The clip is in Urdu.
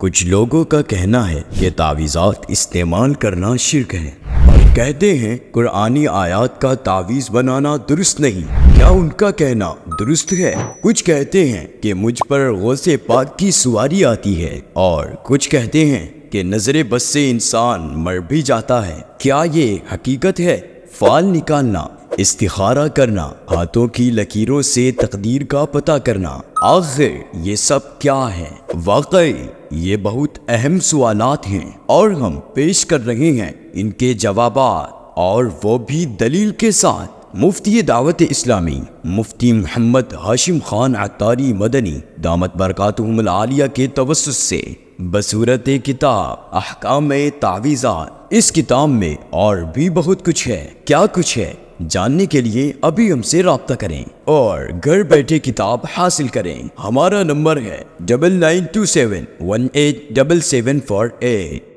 کچھ لوگوں کا کہنا ہے کہ تعویذات استعمال کرنا شرک ہے اور کہتے ہیں قرآنی آیات کا تعویذ بنانا درست نہیں۔ کیا ان کا کہنا درست ہے؟ کچھ کہتے ہیں کہ مجھ پر غوث پاک کی سواری آتی ہے اور کچھ کہتے ہیں کہ نظر بس سے انسان مر بھی جاتا ہے۔ کیا یہ حقیقت ہے؟ فال نکالنا، استخارہ کرنا، ہاتھوں کی لکیروں سے تقدیر کا پتہ کرنا، آخر یہ سب کیا ہے؟ واقعی یہ بہت اہم سوالات ہیں اور ہم پیش کر رہے ہیں ان کے جوابات، اور وہ بھی دلیل کے ساتھ۔ مفتی دعوت اسلامی مفتی محمد ہاشم خان عطاری مدنی دامت برکاتہم العالیہ کے توسط سے بصورت کتاب احکام تعویذات۔ اس کتاب میں اور بھی بہت کچھ ہے۔ کیا کچھ ہے؟ جاننے کے لیے ابھی ہم سے رابطہ کریں اور گھر بیٹھے کتاب حاصل کریں۔ ہمارا نمبر ہے 9927187748۔